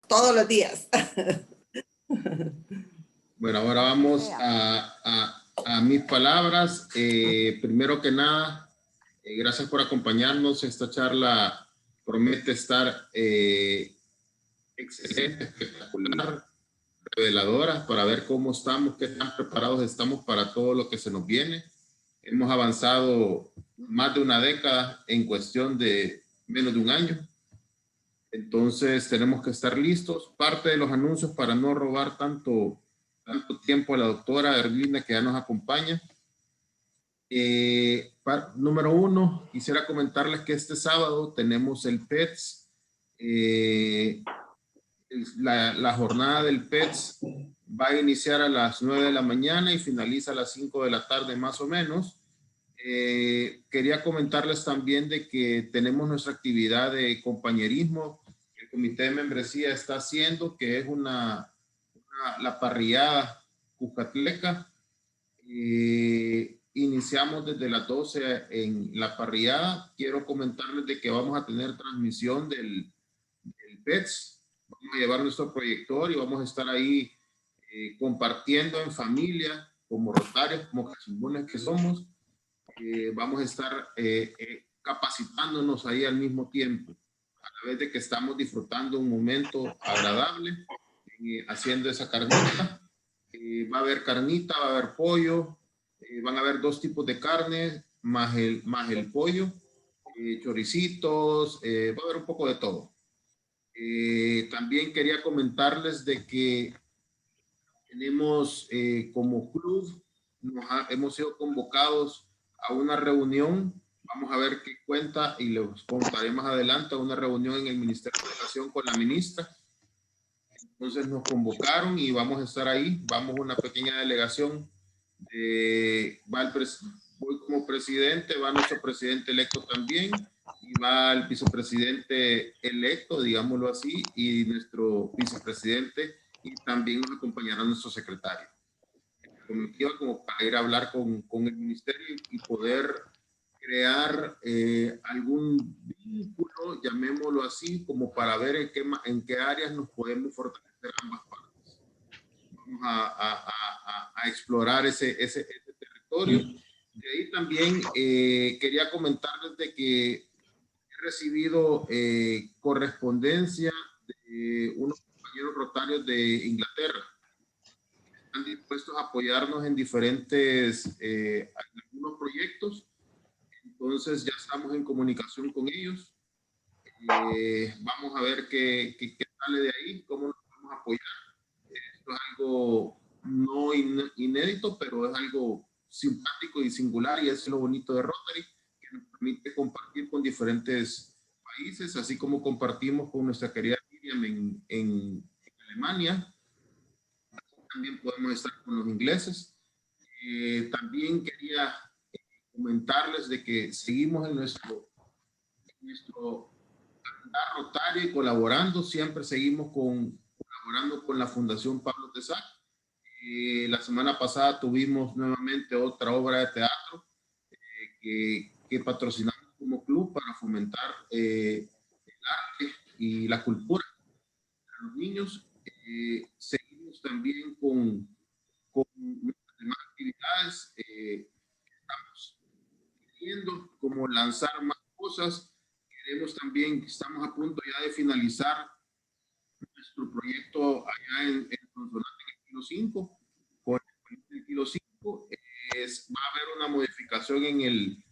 todos los días. Bueno, ahora vamos a mis palabras. Primero que nada, gracias por acompañarnos. Esta charla promete estar excelente, espectacular, reveladora, para ver cómo estamos, qué tan preparados estamos para todo lo que se nos viene. Hemos avanzado más de una década en cuestión de menos de un año. Entonces tenemos que estar listos. Parte de los anuncios, para no robar tanto tiempo a la doctora Erlinda, que ya nos acompaña. Número uno, quisiera comentarles que este sábado tenemos el PETS. La jornada del PETS va a iniciar a las 9 de la mañana y finaliza a las 5 de la tarde más o menos. Quería comentarles también de que tenemos nuestra actividad de compañerismo que el comité de membresía está haciendo, que es la parrillada Cuscatleca. Iniciamos desde las 12 en la parrillada. Quiero comentarles de que vamos a tener transmisión del PETS. Vamos a llevar nuestro proyector y vamos a estar ahí compartiendo en familia, como rotarios, como casimbones que somos. Vamos a estar capacitándonos ahí al mismo tiempo, a la vez de que estamos disfrutando un momento agradable, haciendo esa carnita. Va a haber carnita, va a haber pollo, van a haber dos tipos de carne, más el pollo, choricitos, va a haber un poco de todo. También quería comentarles de que tenemos como club, hemos sido convocados a una reunión. Vamos a ver qué cuenta y les contaré más adelante, a una reunión en el Ministerio de Educación con la ministra. Entonces nos convocaron y vamos a estar ahí. Vamos una pequeña delegación. Voy como presidente, va nuestro presidente electo también, y va el vicepresidente electo, digámoslo así, y nuestro vicepresidente, y también nos acompañará nuestro secretario. Como para ir a hablar con el ministerio y poder crear algún vínculo, llamémoslo así, como para ver en qué áreas nos podemos fortalecer ambas partes. Vamos a explorar ese territorio. De ahí también quería comentarles de que he recibido correspondencia de unos compañeros rotarios de Inglaterra. Están dispuestos a apoyarnos en algunos proyectos. Entonces ya estamos en comunicación con ellos. Vamos a ver qué sale de ahí, cómo nos vamos a apoyar. Esto es algo no inédito, pero es algo simpático y singular, y es lo bonito de Rotary, que nos permite compartir con diferentes países, así como compartimos con nuestra querida Miriam en Alemania. También podemos estar con los ingleses. También quería comentarles de que seguimos en nuestro rotario y colaborando. Siempre seguimos colaborando con la Fundación Pablo Tesac. La semana pasada tuvimos nuevamente otra obra de teatro que patrocinamos como club para fomentar el arte y la cultura de los niños. Seguimos también con nuestras demás actividades. Estamos queriendo como lanzar más cosas. Queremos también, estamos a punto ya de finalizar nuestro proyecto allá en Sonsonate, en el Kilo 5. Con el Kilo 5 va a haber una modificación en el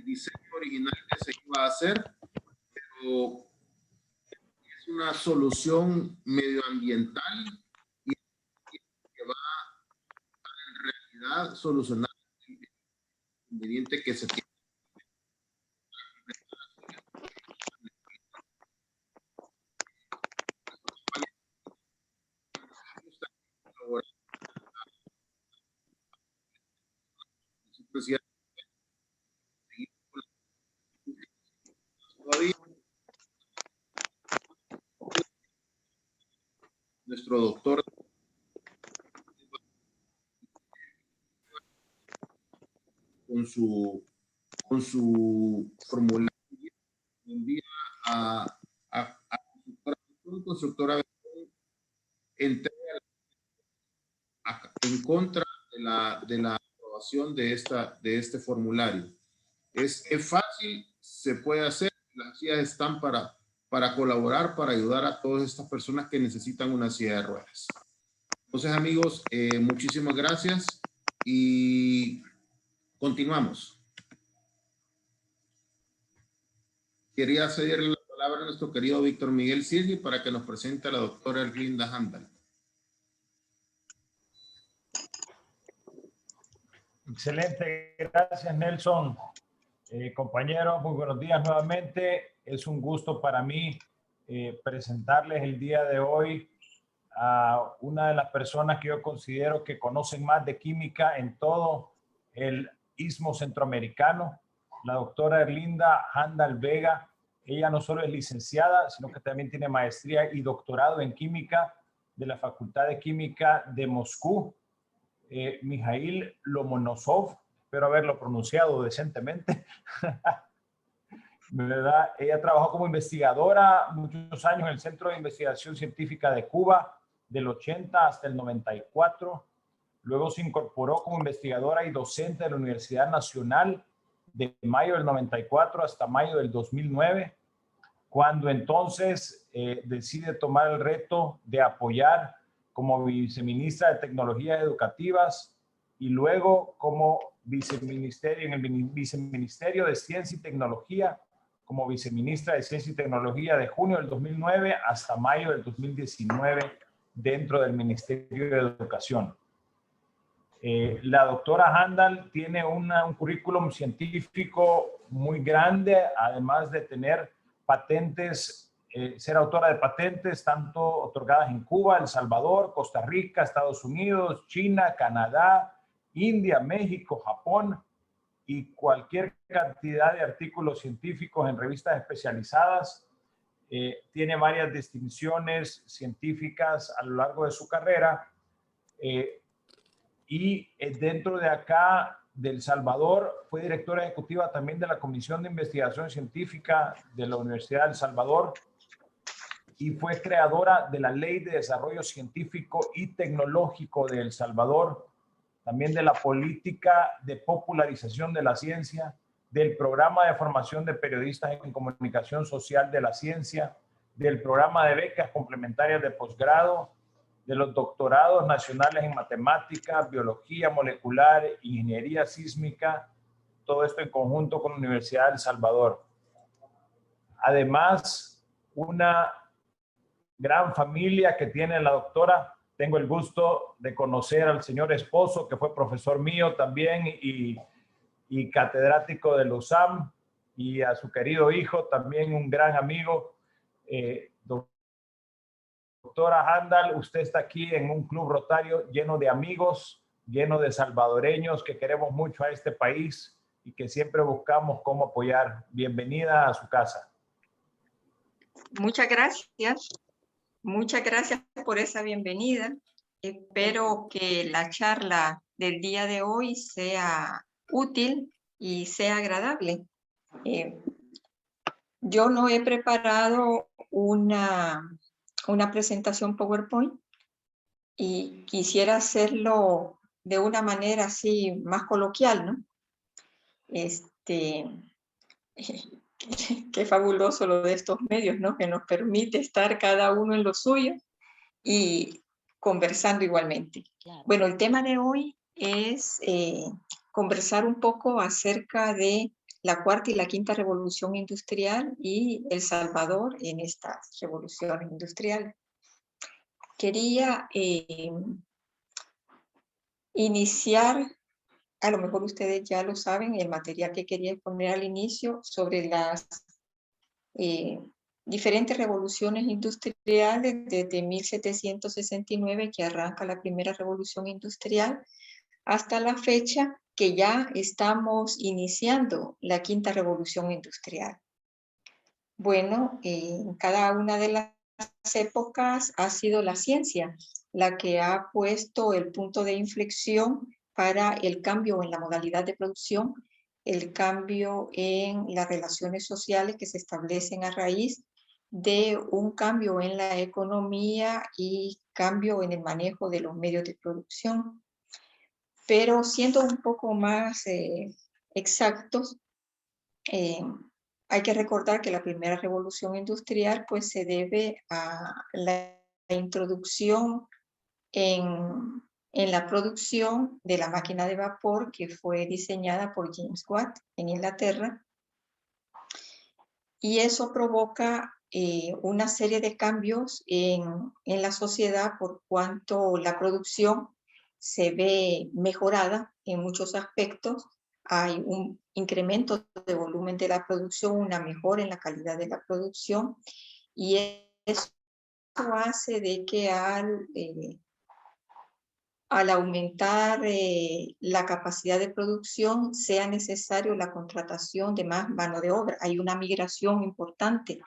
diseño original que se iba a hacer, pero es una solución medioambiental y que va a en realidad solucionar el inconveniente que se tiene. Nuestro doctor con su formulario envía a constructora entrega en contra de la aprobación de este formulario. Es fácil, se puede hacer, las guías están para colaborar, para ayudar a todas estas personas que necesitan una silla de ruedas. Entonces, amigos, muchísimas gracias y continuamos. Quería cederle la palabra a nuestro querido Víctor Miguel Sirgi para que nos presente a la doctora Erlinda Handal. Excelente, gracias Nelson. Compañeros, muy buenos días nuevamente. Es un gusto para mí presentarles el día de hoy a una de las personas que yo considero que conocen más de química en todo el istmo centroamericano, la doctora Erlinda Handal Vega. Ella no solo es licenciada, sino que también tiene maestría y doctorado en química de la Facultad de Química de Moscú. Mijail Lomonosov, espero haberlo pronunciado decentemente. ¿Verdad? Ella trabajó como investigadora muchos años en el Centro de Investigación Científica de Cuba, del 80 hasta el 94. Luego se incorporó como investigadora y docente de la Universidad Nacional de mayo del 94 hasta mayo del 2009, cuando entonces decide tomar el reto de apoyar como viceministra de Tecnologías Educativas y luego como viceministerio en el Viceministerio de Ciencia y Tecnología, como viceministra de Ciencia y Tecnología de junio del 2009 hasta mayo del 2019 dentro del Ministerio de Educación. La doctora Handal tiene un currículum científico muy grande, además de tener patentes, ser autora de patentes tanto otorgadas en Cuba, El Salvador, Costa Rica, Estados Unidos, China, Canadá, India, México, Japón y cualquier cantidad de artículos científicos en revistas especializadas. Tiene varias distinciones científicas a lo largo de su carrera y dentro de acá de El Salvador fue directora ejecutiva también de la Comisión de Investigación Científica de la Universidad de El Salvador y fue creadora de la Ley de Desarrollo Científico y Tecnológico de El Salvador, también de la Política de Popularización de la Ciencia, del Programa de Formación de Periodistas en Comunicación Social de la Ciencia, del Programa de Becas Complementarias de Posgrado, de los doctorados nacionales en Matemática, Biología Molecular, Ingeniería Sísmica, todo esto en conjunto con la Universidad de El Salvador. Además, una gran familia que tiene la doctora. Tengo el gusto de conocer al señor esposo, que fue profesor mío también y catedrático de la USAM, y a su querido hijo, también un gran amigo. Doctora Handal, usted está aquí en un club rotario lleno de amigos, lleno de salvadoreños que queremos mucho a este país y que siempre buscamos cómo apoyar. Bienvenida a su casa. Muchas gracias. Muchas gracias por esa bienvenida. Espero que la charla del día de hoy sea útil y sea agradable. Yo no he preparado una presentación PowerPoint y quisiera hacerlo de una manera así más coloquial, ¿no? Qué fabuloso lo de estos medios, ¿no? Que nos permite estar cada uno en lo suyo y conversando igualmente. Claro. Bueno, el tema de hoy es conversar un poco acerca de la cuarta y la quinta revolución industrial y El Salvador en estas revoluciones industriales. Quería iniciar, a lo mejor ustedes ya lo saben, el material que quería exponer al inicio sobre las diferentes revoluciones industriales desde 1769, que arranca la primera revolución industrial, hasta la fecha que ya estamos iniciando la quinta revolución industrial. Bueno, en cada una de las épocas ha sido la ciencia la que ha puesto el punto de inflexión para el cambio en la modalidad de producción, el cambio en las relaciones sociales que se establecen a raíz de un cambio en la economía y cambio en el manejo de los medios de producción. Pero siendo un poco más exactos, hay que recordar que la primera revolución industrial pues se debe a la introducción en la producción de la máquina de vapor que fue diseñada por James Watt en Inglaterra, y eso provoca una serie de cambios en la sociedad por cuanto la producción se ve mejorada en muchos aspectos. Hay un incremento de volumen de la producción, una mejora en la calidad de la producción, y eso hace de que al aumentar la capacidad de producción sea necesario la contratación de más mano de obra. Hay una migración importante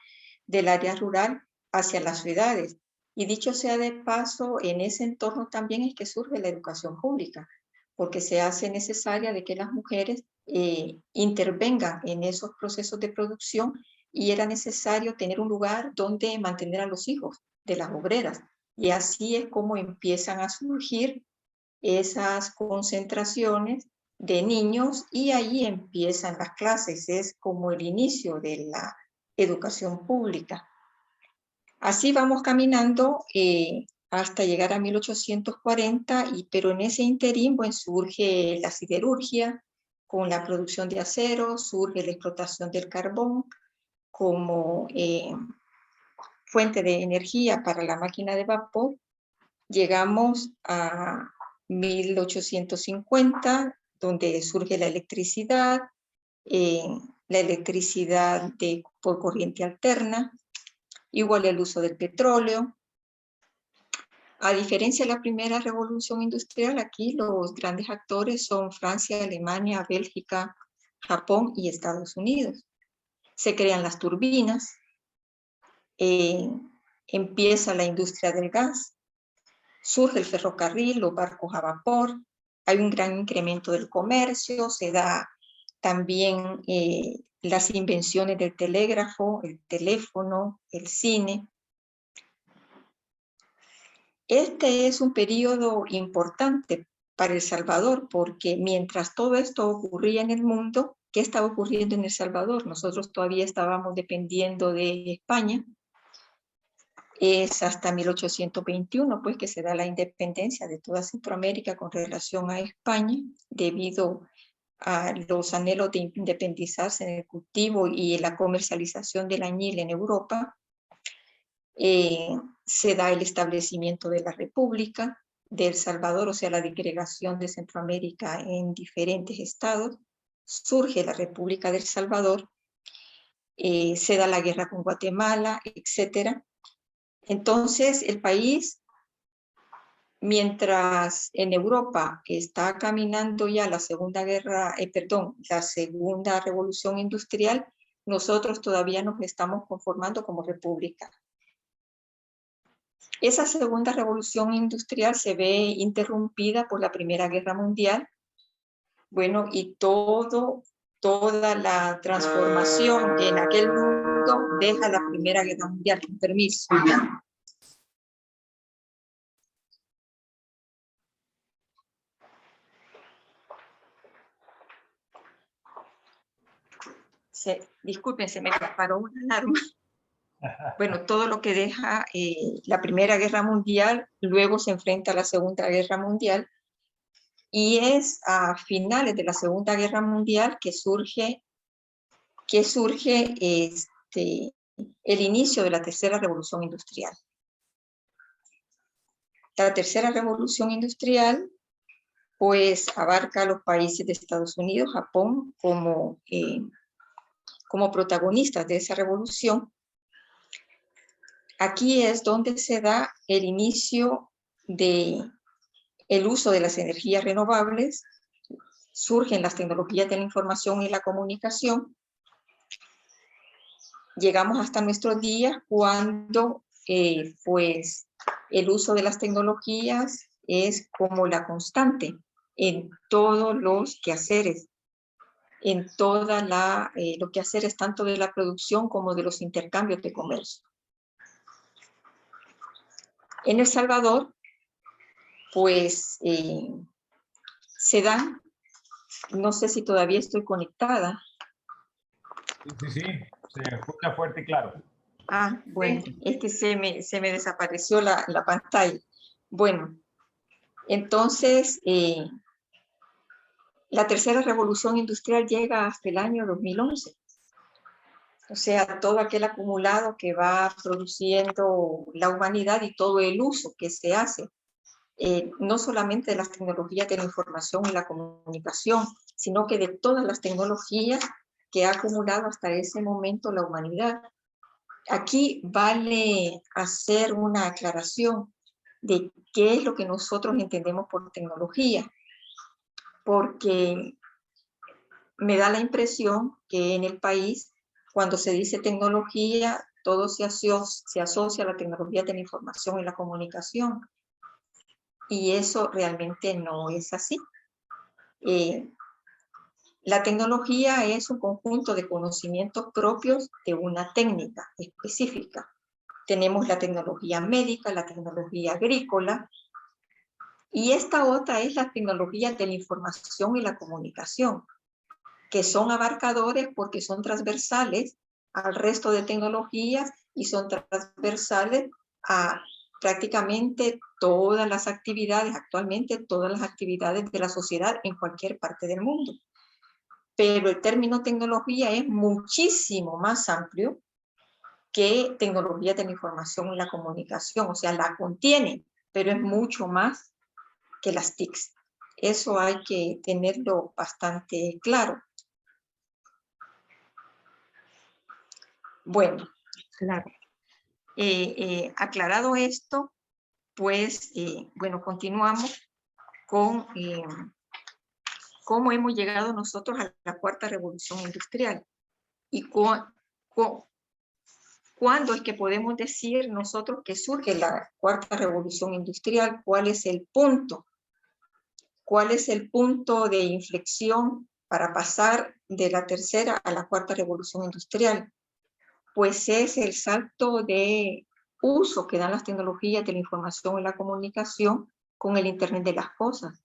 del área rural hacia las ciudades. Y dicho sea de paso, en ese entorno también es que surge la educación pública, porque se hace necesaria de que las mujeres intervengan en esos procesos de producción, y era necesario tener un lugar donde mantener a los hijos de las obreras. Y así es como empiezan a surgir esas concentraciones de niños, y ahí empiezan las clases. Es como el inicio de la educación pública. Así vamos caminando hasta llegar a 1840, pero en ese interín pues, surge la siderurgia con la producción de acero, surge la explotación del carbón como fuente de energía para la máquina de vapor. Llegamos a 1850, donde surge la electricidad por corriente alterna, igual el uso del petróleo. A diferencia de la primera revolución industrial, aquí los grandes actores son Francia, Alemania, Bélgica, Japón y Estados Unidos. Se crean las turbinas, empieza la industria del gas, surge el ferrocarril, los barcos a vapor, hay un gran incremento del comercio, se da también las invenciones del telégrafo, el teléfono, el cine. Este es un periodo importante para El Salvador, porque mientras todo esto ocurría en el mundo, ¿qué estaba ocurriendo en El Salvador? Nosotros todavía estábamos dependiendo de España. Es hasta 1821 pues, que se da la independencia de toda Centroamérica con relación a España, debido a los anhelos de independizarse en el cultivo y en la comercialización del añil en Europa. Se da el establecimiento de la República de El Salvador, o sea, la disgregación de Centroamérica en diferentes estados. Surge la República de El Salvador, se da la guerra con Guatemala, etc. Entonces, el país, mientras en Europa está caminando ya la segunda revolución industrial, nosotros todavía nos estamos conformando como república. Esa segunda revolución industrial se ve interrumpida por la Primera Guerra Mundial. Bueno, y toda la transformación en aquel mundo deja la Primera Guerra Mundial. Con permiso. Disculpen, se me disparó una alarma. Bueno, todo lo que deja la Primera Guerra Mundial, luego se enfrenta a la Segunda Guerra Mundial, y es a finales de la Segunda Guerra Mundial que surge el inicio de la Tercera Revolución Industrial. La Tercera Revolución Industrial pues abarca a los países de Estados Unidos, Japón, como protagonistas de esa revolución. Aquí es donde se da el inicio del uso de las energías renovables, surgen las tecnologías de la información y la comunicación. Llegamos hasta nuestros días cuando pues el uso de las tecnologías es como la constante en todos los quehaceres, en toda los quehaceres tanto de la producción como de los intercambios de comercio. En El Salvador, pues, se dan, no sé si todavía estoy conectada. Sí, se escucha fuerte y claro. Ah, bueno, es que se me desapareció la pantalla. Bueno, entonces, la tercera revolución industrial llega hasta el año 2011. O sea, todo aquel acumulado que va produciendo la humanidad y todo el uso que se hace, no solamente de las tecnologías de la información y la comunicación, sino que de todas las tecnologías que ha acumulado hasta ese momento la humanidad. Aquí vale hacer una aclaración de qué es lo que nosotros entendemos por tecnología, porque me da la impresión que en el país, cuando se dice tecnología, todo se asocia a la tecnología de la información y la comunicación. Y eso realmente no es así. La tecnología es un conjunto de conocimientos propios de una técnica específica. Tenemos la tecnología médica, la tecnología agrícola, y esta otra es la tecnología de la información y la comunicación, que son abarcadores porque son transversales al resto de tecnologías y son transversales a prácticamente todas las actividades, actualmente todas las actividades de la sociedad en cualquier parte del mundo. Pero el término tecnología es muchísimo más amplio que tecnología de la información y la comunicación, o sea, la contiene, pero es mucho más que las TICs. Eso hay que tenerlo bastante claro. Bueno, claro. Aclarado esto, pues, bueno, continuamos con cómo hemos llegado nosotros a la cuarta revolución industrial y cuándo es que podemos decir nosotros que surge la cuarta revolución industrial, cuál es el punto de inflexión para pasar de la tercera a la cuarta revolución industrial. Pues es el salto de uso que dan las tecnologías de la información y la comunicación con el Internet de las cosas,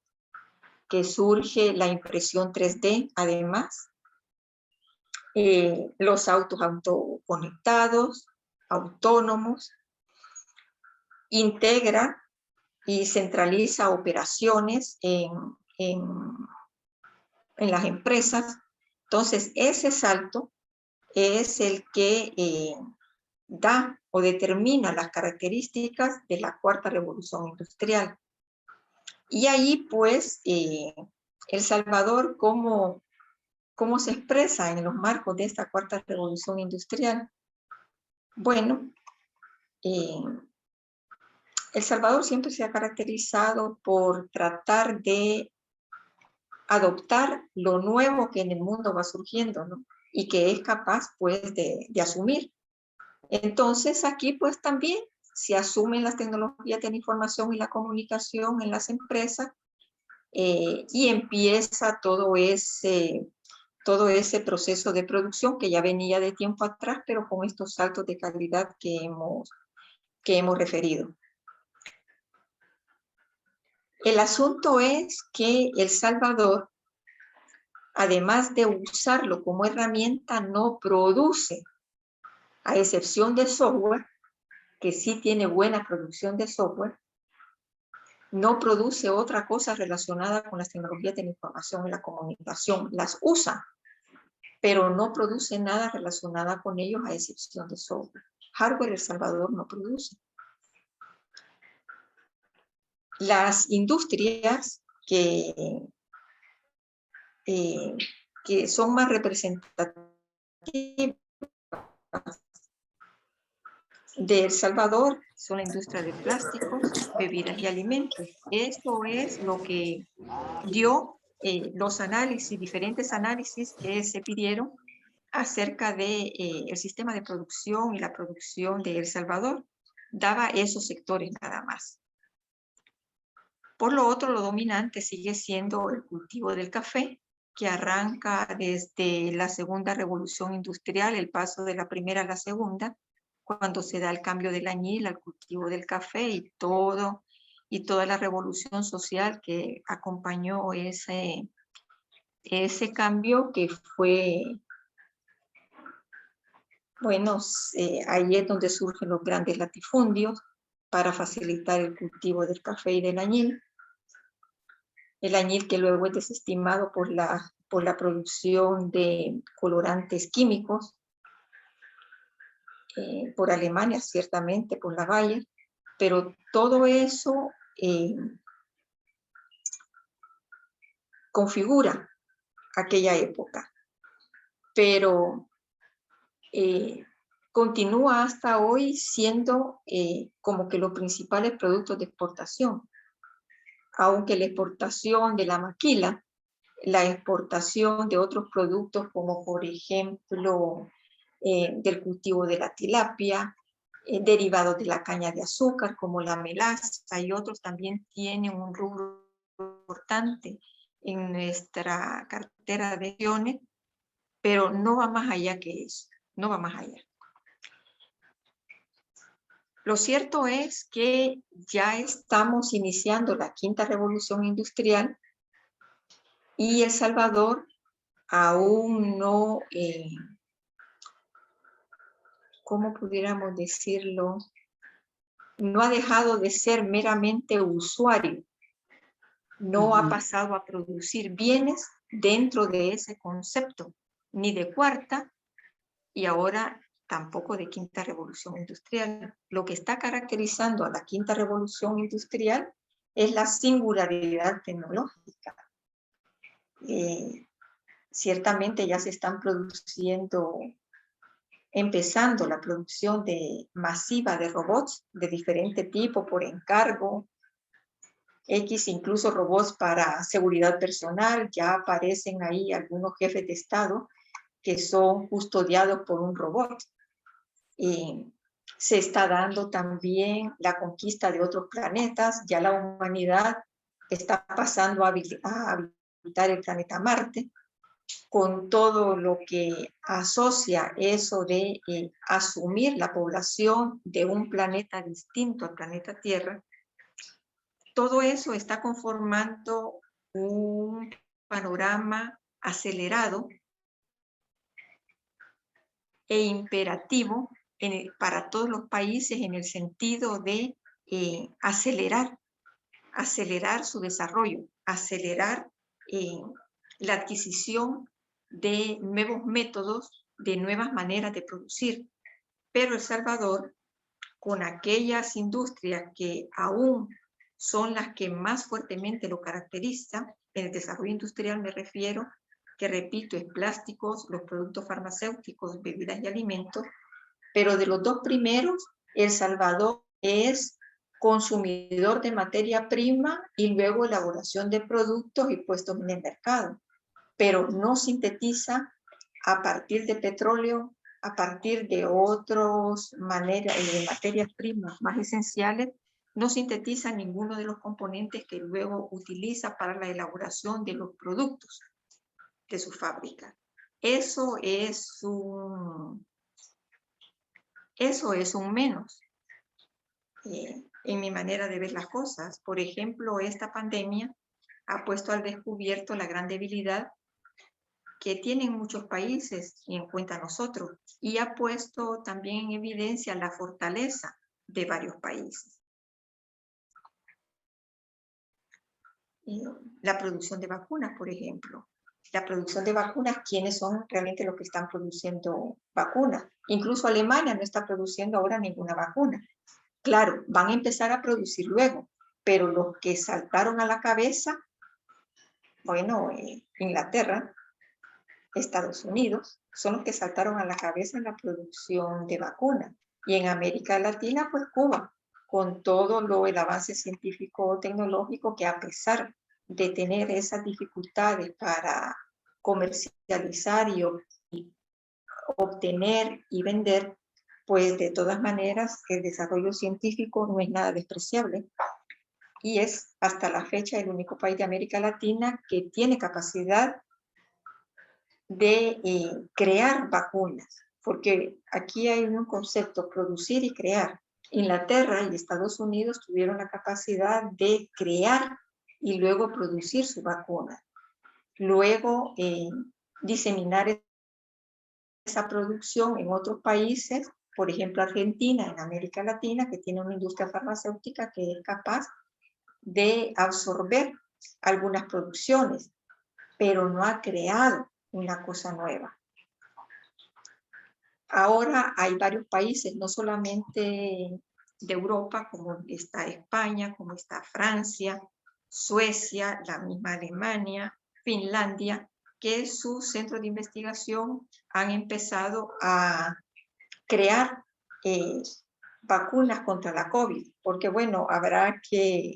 que surge la impresión 3D, además, los autos autoconectados, autónomos, integra y centraliza operaciones en las empresas. Entonces, ese salto es el que da o determina las características de la cuarta revolución industrial. Y ahí, pues, El Salvador, ¿cómo se expresa en los marcos de esta cuarta revolución industrial? Bueno, El Salvador siempre se ha caracterizado por tratar de adoptar lo nuevo que en el mundo va surgiendo, ¿no? Y que es capaz, pues, de asumir. Entonces, aquí, pues, también se asumen las tecnologías de la información y la comunicación en las empresas y empieza todo ese proceso de producción que ya venía de tiempo atrás, pero con estos saltos de calidad que hemos referido. El asunto es que El Salvador, además de usarlo como herramienta, no produce, a excepción de software, que sí tiene buena producción de software, no produce otra cosa relacionada con las tecnologías de la información y la comunicación. Las usa, pero no produce nada relacionada con ellos a excepción de software. Hardware El Salvador no produce. Las industrias que son más representativas de El Salvador son la industria de plásticos, bebidas y alimentos. Esto es lo que dio los análisis, diferentes análisis que se pidieron acerca de el sistema de producción y la producción de El Salvador. Daba esos sectores nada más. Por lo otro, lo dominante sigue siendo el cultivo del café, que arranca desde la segunda revolución industrial, el paso de la primera a la segunda, cuando se da el cambio del añil al cultivo del café y toda la revolución social que acompañó ese cambio, que fue, bueno, ahí es donde surgen los grandes latifundios para facilitar el cultivo del café y del añil. El añil que luego es desestimado por la producción de colorantes químicos, por Alemania, ciertamente, por la Bayer, pero todo eso configura aquella época, pero continúa hasta hoy siendo como que los principales productos de exportación, aunque la exportación de la maquila, la exportación de otros productos como por ejemplo del cultivo de la tilapia, derivados de la caña de azúcar como la melaza y otros también tienen un rubro importante en nuestra cartera de acciones, pero no va más allá que eso, no va más allá. Lo cierto es que ya estamos iniciando la quinta revolución industrial y El Salvador aún no, ¿cómo pudiéramos decirlo? No ha dejado de ser meramente usuario, no ha pasado a producir bienes dentro de ese concepto, ni de cuarta y ahora tampoco de quinta revolución industrial. Lo que está caracterizando a la quinta revolución industrial es la singularidad tecnológica. Ciertamente ya se están produciendo, empezando la producción masiva de robots de diferente tipo por encargo, incluso robots para seguridad personal. Ya aparecen ahí algunos jefes de Estado que son custodiados por un robot. Se está dando también la conquista de otros planetas. Ya la humanidad está pasando a habitar el planeta Marte, con todo lo que asocia eso de asumir la población de un planeta distinto al planeta Tierra. Todo eso está conformando un panorama acelerado e imperativo para todos los países en el sentido de acelerar su desarrollo, acelerar la adquisición de nuevos métodos, de nuevas maneras de producir. Pero El Salvador, con aquellas industrias que aún son las que más fuertemente lo caracterizan, en el desarrollo industrial me refiero, que repito, es plásticos, los productos farmacéuticos, bebidas y alimentos, pero de los dos primeros, El Salvador es consumidor de materia prima y luego elaboración de productos y puestos en el mercado, pero no sintetiza a partir de petróleo, a partir de otras materias primas más esenciales, no sintetiza ninguno de los componentes que luego utiliza para la elaboración de los productos de su fábrica. Eso es un menos en mi manera de ver las cosas. Por ejemplo, esta pandemia ha puesto al descubierto la gran debilidad que tienen muchos países y en cuenta nosotros, y ha puesto también en evidencia la fortaleza de varios países. La producción de vacunas, por ejemplo. La producción de vacunas, ¿quiénes son realmente los que están produciendo vacunas? Incluso Alemania no está produciendo ahora ninguna vacuna. Claro, van a empezar a producir luego, pero los que saltaron a la cabeza, bueno, Inglaterra, Estados Unidos, son los que saltaron a la cabeza en la producción de vacunas. Y en América Latina, pues Cuba, con todo el avance científico-tecnológico, que a pesar de tener esas dificultades para comercializar y obtener y vender, pues de todas maneras el desarrollo científico no es nada despreciable y es hasta la fecha el único país de América Latina que tiene capacidad de crear vacunas. porque aquí hay un concepto, producir y crear. Inglaterra y Estados Unidos tuvieron la capacidad de crear y luego producir su vacuna. Luego diseminar esa producción en otros países, por ejemplo Argentina, en América Latina, que tiene una industria farmacéutica que es capaz de absorber algunas producciones, pero no ha creado una cosa nueva. Ahora hay varios países, no solamente de Europa, como está España, como está Francia, Suecia, la misma Alemania, Finlandia, que sus centros de investigación han empezado a crear vacunas contra la COVID, porque bueno, habrá que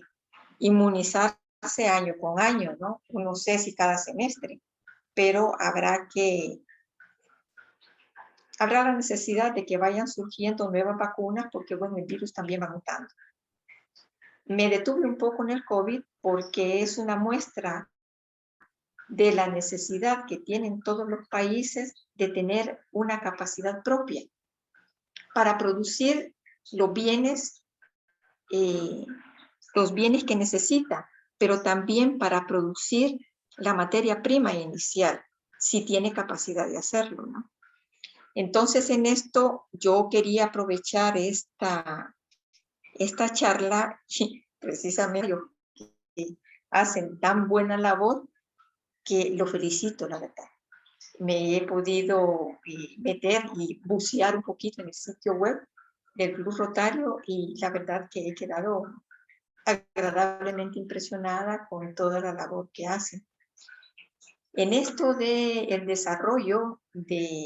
inmunizarse año con año, ¿no? No sé si cada semestre, pero habrá la necesidad de que vayan surgiendo nuevas vacunas porque, bueno, el virus también va mutando. Me detuve un poco en el COVID porque es una muestra de la necesidad que tienen todos los países de tener una capacidad propia para producir los bienes que necesita, pero también para producir la materia prima inicial, si tiene capacidad de hacerlo, ¿no? Entonces, en esto yo quería aprovechar esta charla, y precisamente que hacen tan buena labor que lo felicito, la verdad. Me he podido meter y bucear un poquito en el sitio web del Club Rotario y la verdad que he quedado agradablemente impresionada con toda la labor que hacen. En esto del desarrollo de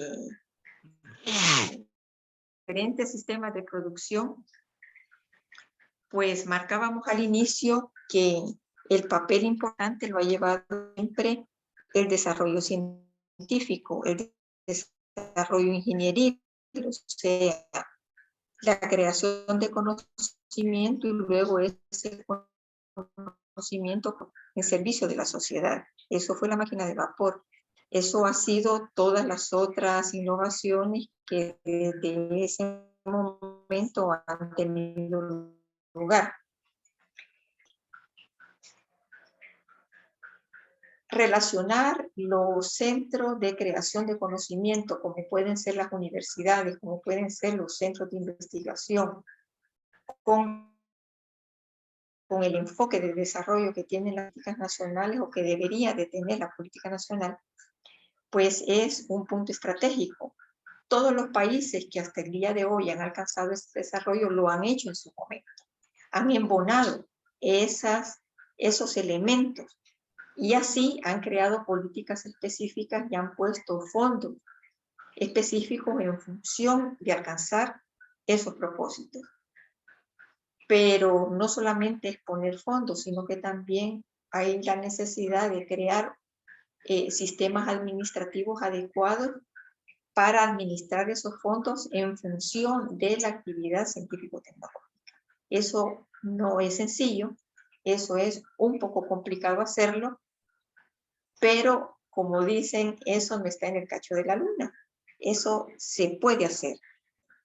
diferentes sistemas de producción, pues marcábamos al inicio que el papel importante lo ha llevado siempre el desarrollo científico, el desarrollo ingenieril, o sea, la creación de conocimiento y luego ese conocimiento en servicio de la sociedad. Eso fue la máquina de vapor. Eso ha sido todas las otras innovaciones que desde ese momento han tenido lugar. Relacionar los centros de creación de conocimiento, como pueden ser las universidades, como pueden ser los centros de investigación, con el enfoque de desarrollo que tienen las políticas nacionales o que debería de tener la política nacional, pues es un punto estratégico. Todos los países que hasta el día de hoy han alcanzado este desarrollo lo han hecho en su momento. Han embonado esos elementos y así han creado políticas específicas y han puesto fondos específicos en función de alcanzar esos propósitos. Pero no solamente es poner fondos, sino que también hay la necesidad de crear sistemas administrativos adecuados para administrar esos fondos en función de la actividad científico-tecnológica. Eso no es sencillo, eso es un poco complicado hacerlo, pero como dicen, eso no está en el cacho de la luna. Eso se puede hacer.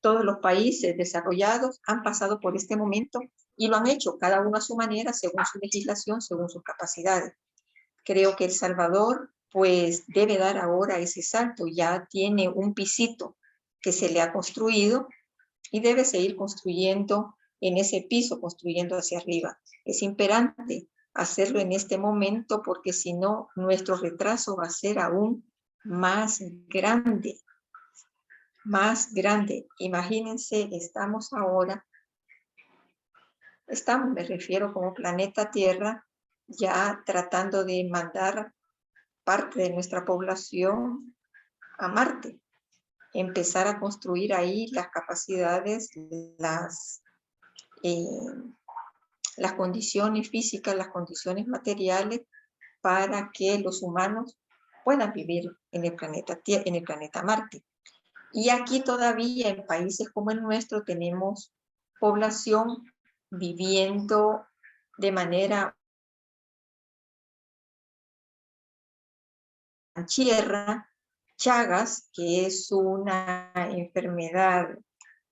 Todos los países desarrollados han pasado por este momento y lo han hecho cada uno a su manera, según su legislación, según sus capacidades. Creo que El Salvador pues debe dar ahora ese salto, ya tiene un pisito que se le ha construido y debe seguir construyendo en ese piso, construyendo hacia arriba. Es imperante hacerlo en este momento porque si no, nuestro retraso va a ser aún más grande. Más grande. Imagínense, me refiero como planeta Tierra, ya tratando de mandar parte de nuestra población a Marte. Empezar a construir ahí las capacidades, las condiciones físicas, las condiciones materiales para que los humanos puedan vivir en el planeta Marte. Y aquí todavía en países como el nuestro tenemos población viviendo de manera en tierra, Chagas, que es una enfermedad,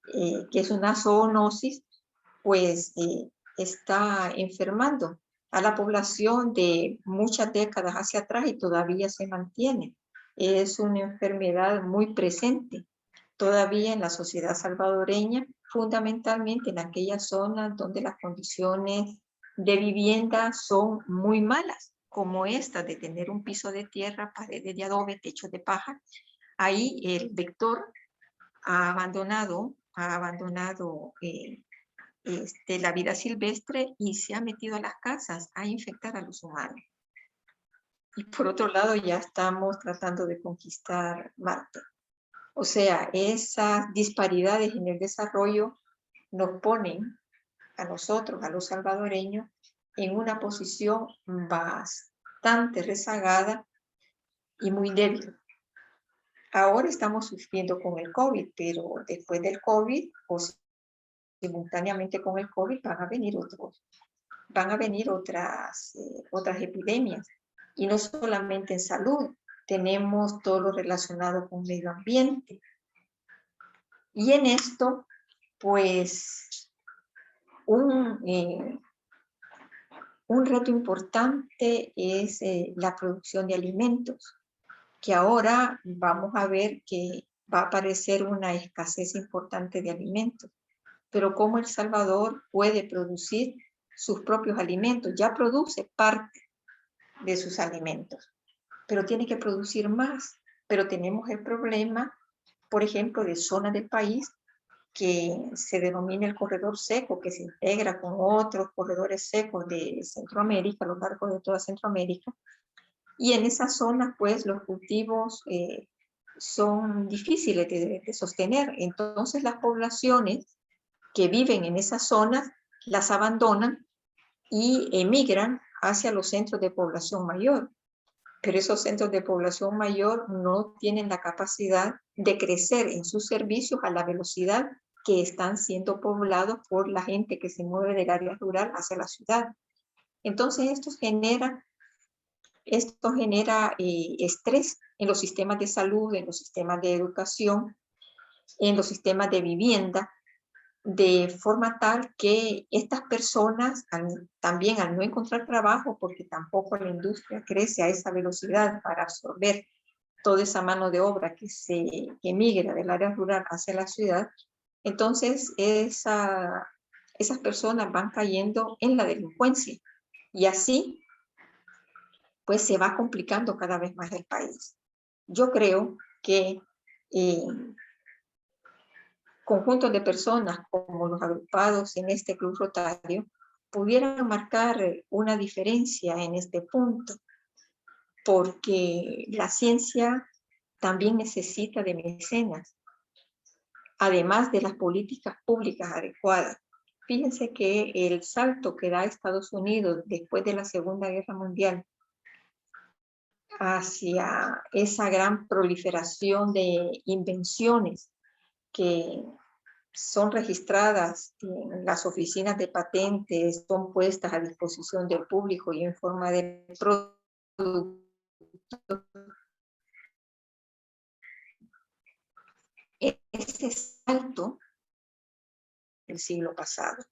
que es una zoonosis, pues está enfermando a la población de muchas décadas hacia atrás y todavía se mantiene. Es una enfermedad muy presente todavía en la sociedad salvadoreña, fundamentalmente en aquellas zonas donde las condiciones de vivienda son muy malas, como esta de tener un piso de tierra, paredes de adobe, techo de paja. Ahí el vector ha abandonado la vida silvestre y se ha metido a las casas a infectar a los humanos. Y por otro lado ya estamos tratando de conquistar Marte. O sea, esas disparidades en el desarrollo nos ponen a nosotros, a los salvadoreños, en una posición bastante rezagada y muy débil. Ahora estamos sufriendo con el COVID, pero después del COVID, o simultáneamente con el COVID, van a venir otras epidemias. Y no solamente en salud, tenemos todo lo relacionado con medio ambiente. Y en esto, pues, un reto importante es la producción de alimentos, que ahora vamos a ver que va a aparecer una escasez importante de alimentos. Pero cómo El Salvador puede producir sus propios alimentos, ya produce parte de sus alimentos, pero tiene que producir más. Pero tenemos el problema, por ejemplo, de zonas del país que se denomina el corredor seco, que se integra con otros corredores secos de Centroamérica, a lo largo de toda Centroamérica. Y en esas zonas, pues, los cultivos son difíciles de sostener. Entonces, las poblaciones que viven en esas zonas las abandonan y emigran hacia los centros de población mayor. Pero esos centros de población mayor no tienen la capacidad de crecer en sus servicios a la velocidad que están siendo poblados por la gente que se mueve del área rural hacia la ciudad. Entonces esto genera estrés en los sistemas de salud, en los sistemas de educación, en los sistemas de vivienda, de forma tal que estas personas también al no encontrar trabajo, porque tampoco la industria crece a esa velocidad para absorber toda esa mano de obra que migra del área rural hacia la ciudad, entonces esas personas van cayendo en la delincuencia y así pues se va complicando cada vez más el país. Yo creo que conjuntos de personas como los agrupados en este club rotario pudieran marcar una diferencia en este punto, porque la ciencia también necesita de mecenas, además de las políticas públicas adecuadas. Fíjense que el salto que da Estados Unidos después de la Segunda Guerra Mundial hacia esa gran proliferación de invenciones que son registradas en las oficinas de patentes, son puestas a disposición del público y en forma de productos. Ese salto del siglo pasado.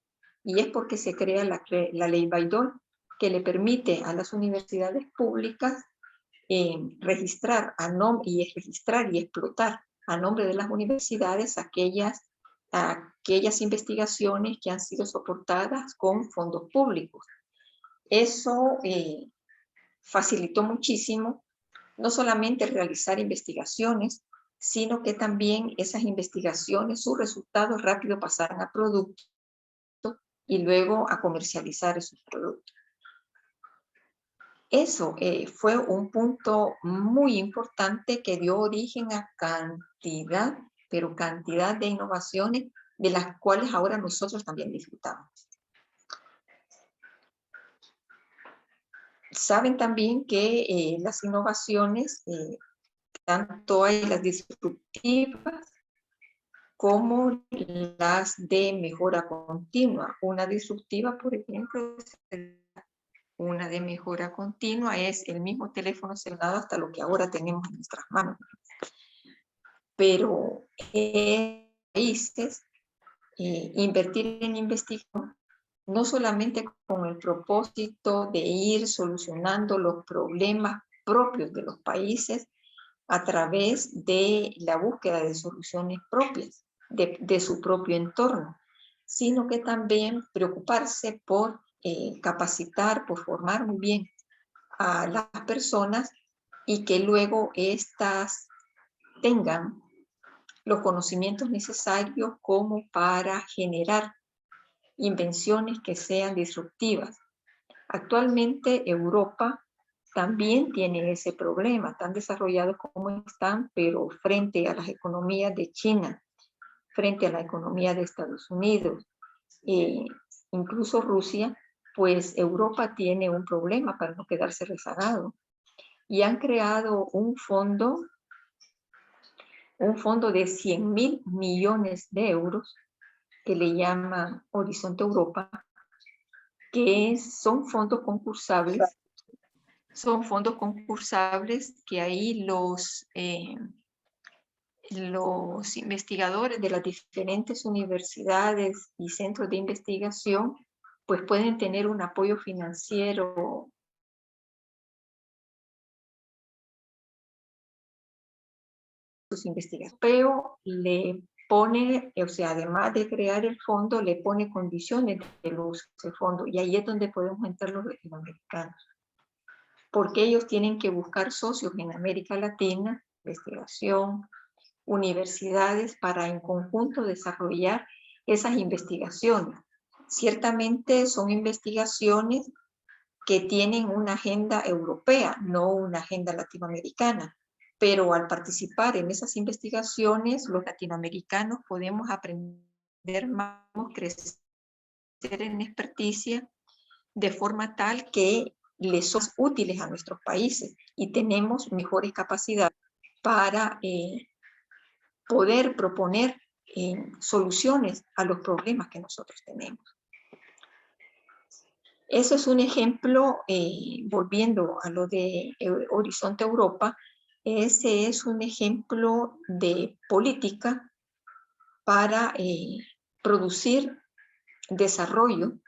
Y es porque se crea la ley Bayh-Dole, que le permite a las universidades públicas registrar y explotar a nombre de las universidades aquellas investigaciones que han sido soportadas con fondos públicos. Eso facilitó muchísimo, no solamente realizar investigaciones, sino que también esas investigaciones, sus resultados rápido pasaran a productos y luego a comercializar esos productos. Eso fue un punto muy importante que dio origen a cantidad, pero cantidad de innovaciones de las cuales ahora nosotros también disfrutamos. Saben también que las innovaciones, tanto hay las disruptivas como las de mejora continua. Una disruptiva, por ejemplo, una de mejora continua es el mismo teléfono celular hasta lo que ahora tenemos en nuestras manos. pero países invertir en investigación no solamente con el propósito de ir solucionando los problemas propios de los países a través de la búsqueda de soluciones propias de su propio entorno, sino que también preocuparse por capacitar, por formar muy bien a las personas y que luego éstas tengan los conocimientos necesarios como para generar invenciones que sean disruptivas. Actualmente Europa también tiene ese problema, tan desarrollados como están, pero frente a las economías de China, frente a la economía de Estados Unidos, incluso Rusia, pues Europa tiene un problema para no quedarse rezagado. Y han creado un fondo de 100.000 millones de euros que le llaman Horizonte Europa, que son fondos concursables que ahí los investigadores de las diferentes universidades y centros de investigación pues pueden tener un apoyo financiero sus investigaciones, pero le pone, o sea, además de crear el fondo, le pone condiciones del uso de ese fondo, y ahí es donde podemos entrar los latinoamericanos, porque ellos tienen que buscar socios en América Latina, investigación, universidades, para en conjunto desarrollar esas investigaciones. Ciertamente son investigaciones que tienen una agenda europea, no una agenda latinoamericana, pero al participar en esas investigaciones, los latinoamericanos podemos aprender más, crecer en experticia, de forma tal que les son útiles a nuestros países y tenemos mejores capacidades para poder proponer soluciones a los problemas que nosotros tenemos. Eso es un ejemplo, volviendo a lo de Horizonte Europa, ese es un ejemplo de política para producir desarrollo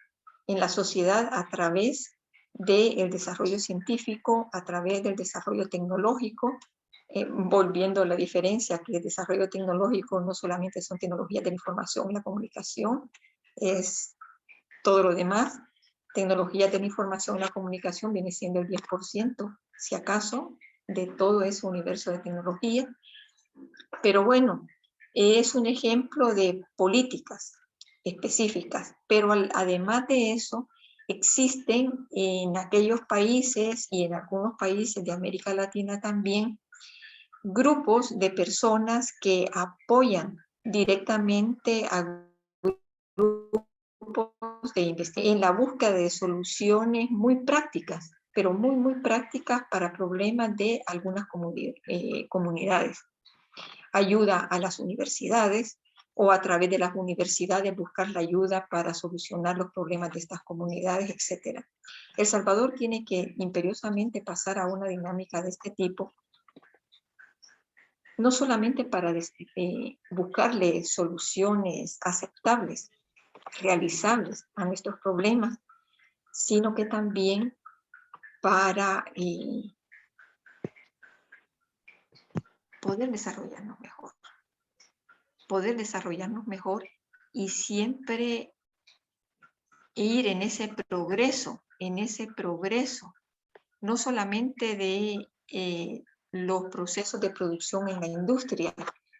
en la sociedad a través del desarrollo científico, a través del desarrollo tecnológico, volviendo a la diferencia que el desarrollo tecnológico no solamente son tecnologías de la información y la comunicación, es todo lo demás. Tecnologías de la información y la comunicación viene siendo el 10%, si acaso, de todo ese universo de tecnología. Pero bueno, es un ejemplo de políticas específicas, pero además de eso, existen en aquellos países y en algunos países de América Latina también grupos de personas que apoyan directamente a grupos de investigación en la búsqueda de soluciones muy prácticas, pero muy prácticas para problemas de algunas comunidades. Ayuda a las universidades o a través de las universidades buscar la ayuda para solucionar los problemas de estas comunidades, etc. El Salvador tiene que imperiosamente pasar a una dinámica de este tipo, no solamente para buscarle soluciones aceptables, realizables a nuestros problemas, sino que también para poder desarrollarnos mejor y siempre ir en ese progreso, no solamente de los procesos de producción en la industria,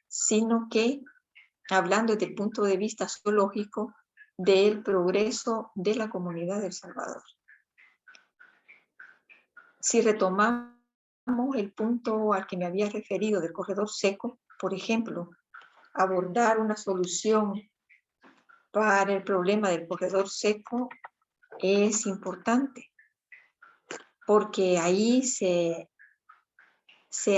sino que, hablando desde el punto de vista sociológico, del progreso de la comunidad de El Salvador. Si retomamos el punto al que me había referido del corredor seco, por ejemplo, abordar una solución para el problema del corredor seco es importante, porque ahí se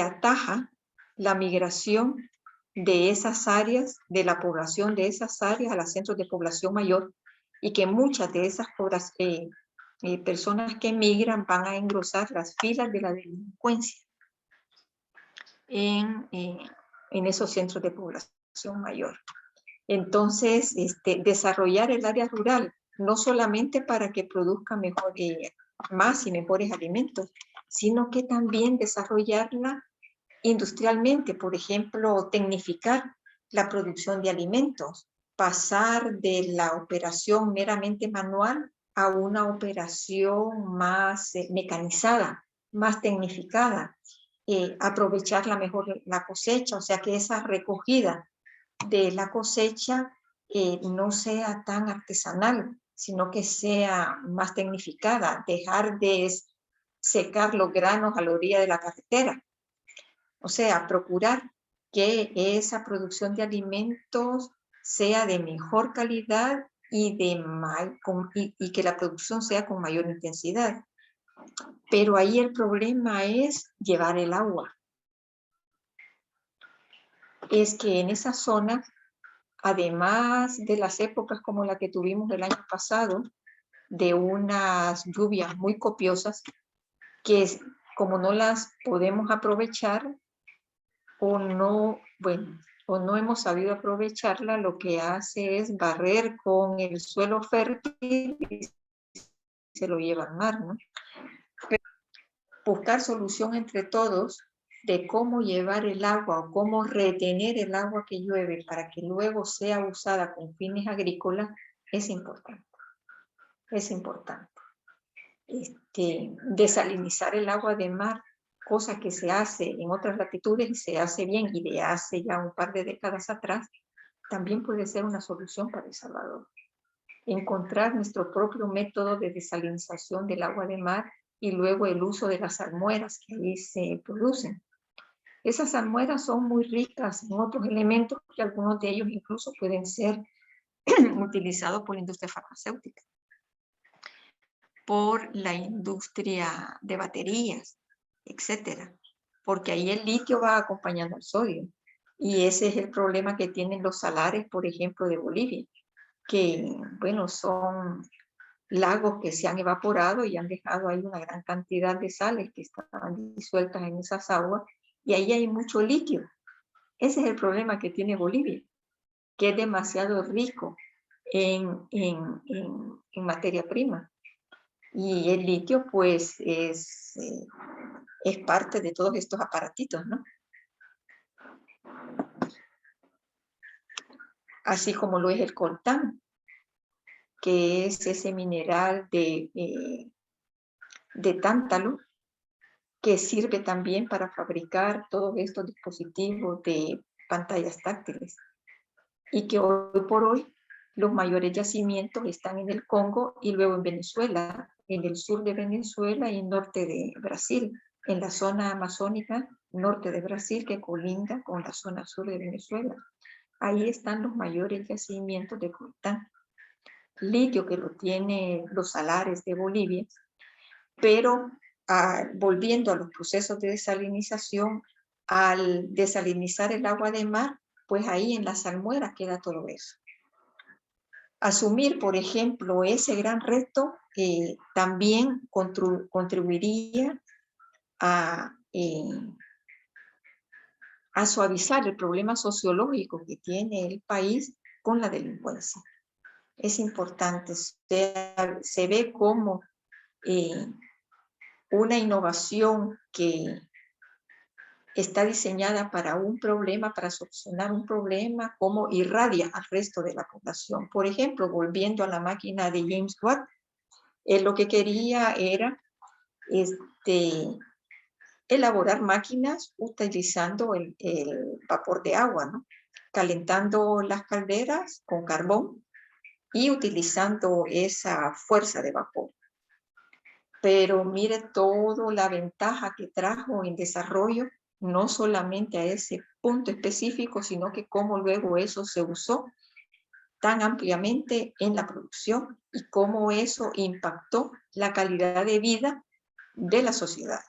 ataja la migración de esas áreas, de la población de esas áreas a los centros de población mayor, y que muchas de esas personas que migran van a engrosar las filas de la delincuencia en en esos centros de población mayor. Entonces, desarrollar el área rural, no solamente para que produzca mejor, más y mejores alimentos, sino que también desarrollarla industrialmente, por ejemplo, tecnificar la producción de alimentos, pasar de la operación meramente manual a una operación más mecanizada, más tecnificada, aprovechar mejor la cosecha, o sea que esa recogida de la cosecha no sea tan artesanal, sino que sea más tecnificada, dejar de secar los granos a la orilla de la carretera. O sea, procurar que esa producción de alimentos sea de mejor calidad y que la producción sea con mayor intensidad. Pero ahí el problema es llevar el agua. Es que en esa zona, además de las épocas como la que tuvimos el año pasado, de unas lluvias muy copiosas, que como no las podemos aprovechar o no hemos sabido aprovecharla, lo que hace es barrer con el suelo fértil y se lo lleva al mar, ¿no? Pero buscar solución entre todos de cómo llevar el agua o cómo retener el agua que llueve para que luego sea usada con fines agrícolas es importante. Es importante. Desalinizar el agua de mar, cosa que se hace en otras latitudes y se hace bien y de hace ya un par de décadas atrás, también puede ser una solución para El Salvador. Encontrar nuestro propio método de desalinización del agua de mar y luego el uso de las salmueras que ahí se producen. Esas salmueras son muy ricas en otros elementos y algunos de ellos incluso pueden ser utilizados por la industria farmacéutica, por la industria de baterías, etcétera, porque ahí el litio va acompañando al sodio. Y ese es el problema que tienen los salares, por ejemplo, de Bolivia, que, bueno, son lagos que se han evaporado y han dejado ahí una gran cantidad de sales que estaban disueltas en esas aguas, y ahí hay mucho litio. Ese es el problema que tiene Bolivia, que es demasiado rico en materia prima. Y el litio, pues, es parte de todos estos aparatitos, ¿no? Así como lo es el coltán, que es ese mineral de tántalo, que sirve también para fabricar todos estos dispositivos de pantallas táctiles. Y que hoy por hoy los mayores yacimientos están en el Congo y luego en Venezuela, en el sur de Venezuela y norte de Brasil, en la zona amazónica norte de Brasil que colinda con la zona sur de Venezuela. Ahí están los mayores yacimientos de coltán. Litio que lo tiene los salares de Bolivia, pero volviendo a los procesos de desalinización, al desalinizar el agua de mar, pues ahí en la salmuera queda todo eso. Asumir, por ejemplo, ese gran reto también contribuiría a suavizar el problema sociológico que tiene el país con la delincuencia. Es importante, se ve como una innovación que está diseñada para un problema, para solucionar un problema, como irradia al resto de la población. Por ejemplo, volviendo a la máquina de James Watt, él lo que quería era elaborar máquinas utilizando el vapor de agua, ¿no? Calentando las calderas con carbón y utilizando esa fuerza de vapor. Pero mire toda la ventaja que trajo en desarrollo, no solamente a ese punto específico, sino que cómo luego eso se usó tan ampliamente en la producción y cómo eso impactó la calidad de vida de la sociedad,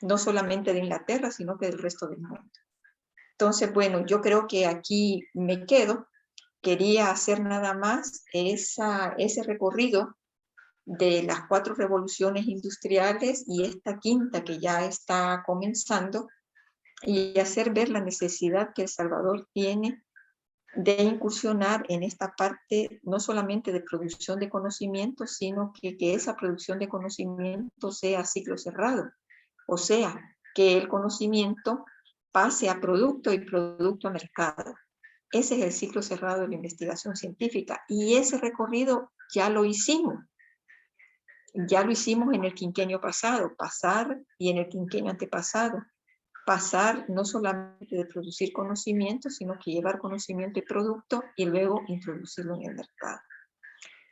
no solamente de Inglaterra, sino que del resto del mundo. Entonces, bueno, yo creo que aquí me quedo. Quería hacer nada más ese recorrido de las 4 revoluciones industriales y esta quinta que ya está comenzando, y hacer ver la necesidad que El Salvador tiene de incursionar en esta parte, no solamente de producción de conocimiento, sino que esa producción de conocimiento sea a ciclo cerrado. O sea, que el conocimiento pase a producto y producto a mercado. Ese es el ciclo cerrado de la investigación científica. Y ese recorrido ya lo hicimos. Ya lo hicimos en el quinquenio pasado, y en el quinquenio antepasado. Pasar no solamente de producir conocimiento, sino que llevar conocimiento y producto y luego introducirlo en el mercado.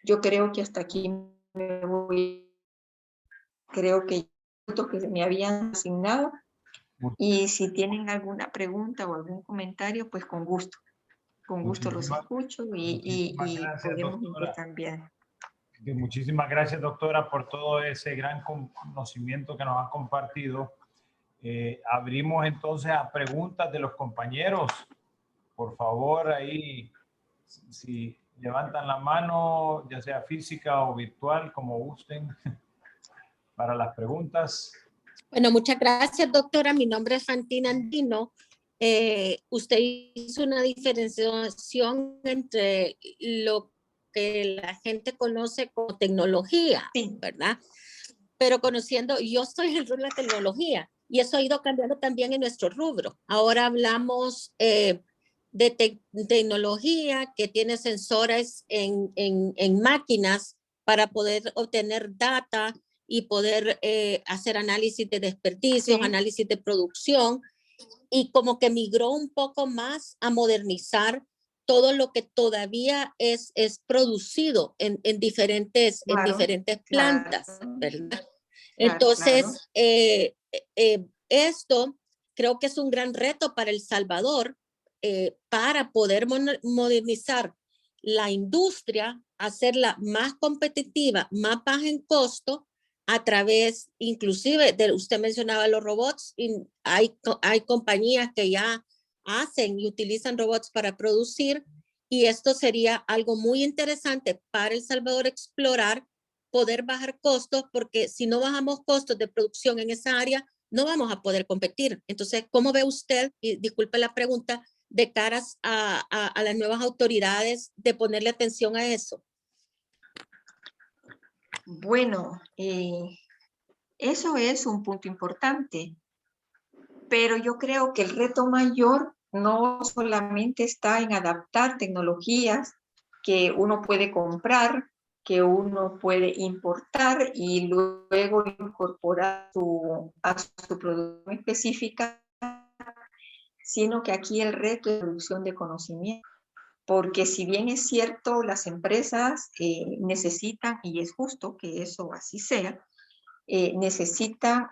Yo creo que hasta aquí me voy, creo que me habían asignado, y si tienen alguna pregunta o algún comentario, pues con gusto los escucho y gracias, podemos doctora. intercambiar. Muchísimas gracias, doctora, por todo ese gran conocimiento que nos ha compartido. Abrimos entonces a preguntas de los compañeros. Por favor, ahí, si levantan la mano, ya sea física o virtual, como gusten, para las preguntas. Bueno, muchas gracias, doctora. Mi nombre es Fantina Andino. Usted hizo una diferenciación entre lo que la gente conoce como tecnología, Sí. ¿verdad? Pero conociendo, yo estoy en el rubro de la tecnología y eso ha ido cambiando también en nuestro rubro. Ahora hablamos de tecnología que tiene sensores en máquinas para poder obtener data y poder hacer análisis de desperdicios, Sí. análisis de producción, y como que migró un poco más a modernizar todo lo que todavía es producido en diferentes plantas, Claro. ¿verdad? Claro, Entonces, claro. esto creo que es un gran reto para El Salvador para poder modernizar la industria, hacerla más competitiva, más baja en costo, a través, inclusive, usted mencionaba los robots, y hay compañías que ya hacen y utilizan robots para producir, y esto sería algo muy interesante para El Salvador explorar, poder bajar costos, porque si no bajamos costos de producción en esa área, no vamos a poder competir. Entonces, ¿cómo ve usted, y disculpe la pregunta, de caras a las nuevas autoridades de ponerle atención a eso? Bueno, eso es un punto importante, pero yo creo que el reto mayor no solamente está en adaptar tecnologías que uno puede comprar, que uno puede importar y luego incorporar a su producción específica, sino que aquí el reto es la producción de conocimiento. Porque si bien es cierto, las empresas necesitan, y es justo que eso así sea, necesitan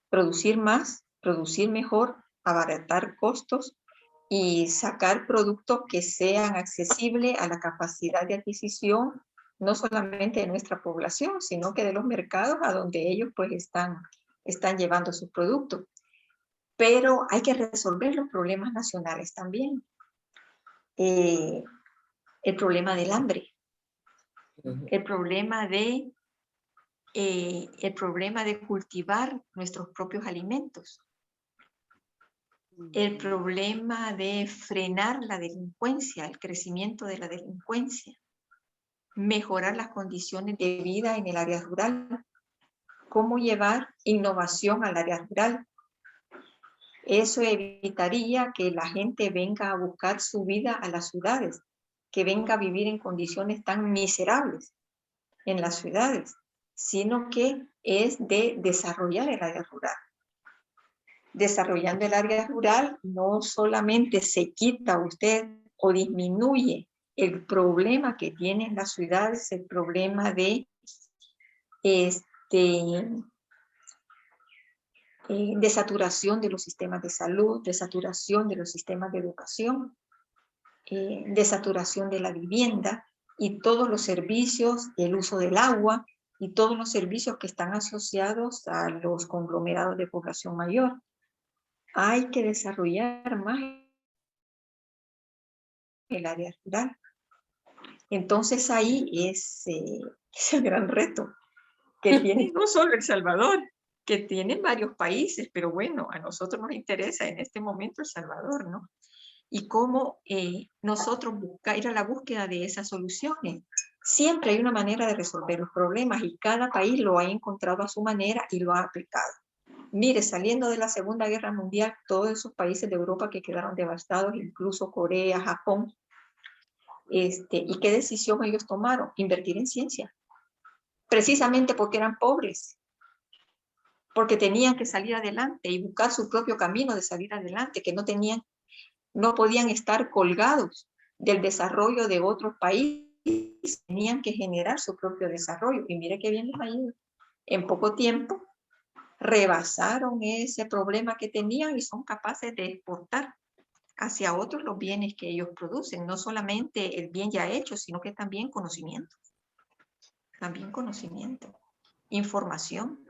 producir más, producir mejor, abaratar costos y sacar productos que sean accesibles a la capacidad de adquisición, no solamente de nuestra población, sino que de los mercados a donde ellos pues están llevando sus productos. Pero hay que resolver los problemas nacionales también. El problema del hambre, el problema de cultivar nuestros propios alimentos, el problema de frenar la delincuencia, el crecimiento de la delincuencia, mejorar las condiciones de vida en el área rural, cómo llevar innovación al área rural. Eso evitaría que la gente venga a buscar su vida a las ciudades, que venga a vivir en condiciones tan miserables en las ciudades, sino que es de desarrollar el área rural. Desarrollando el área rural, no solamente se quita usted o disminuye el problema que tienen las ciudades, el problema de de saturación de los sistemas de salud, de saturación de los sistemas de educación, de saturación de la vivienda y todos los servicios, el uso del agua y todos los servicios que están asociados a los conglomerados de población mayor. Hay que desarrollar más el área rural. Entonces ahí es el gran reto que tiene no solo El Salvador, que tienen varios países, pero bueno, a nosotros nos interesa en este momento El Salvador, ¿no? Y cómo nosotros ir a la búsqueda de esas soluciones. Siempre hay una manera de resolver los problemas y cada país lo ha encontrado a su manera y lo ha aplicado. Mire, saliendo de la Segunda Guerra Mundial, todos esos países de Europa que quedaron devastados, incluso Corea, Japón, ¿y qué decisión ellos tomaron? Invertir en ciencia. Precisamente porque eran pobres, porque tenían que salir adelante y buscar su propio camino de salir adelante, que no podían estar colgados del desarrollo de otros países, tenían que generar su propio desarrollo. Y mire qué bien les ha ido. En poco tiempo rebasaron ese problema que tenían y son capaces de exportar hacia otros los bienes que ellos producen, no solamente el bien ya hecho, sino que también conocimiento. También conocimiento, información,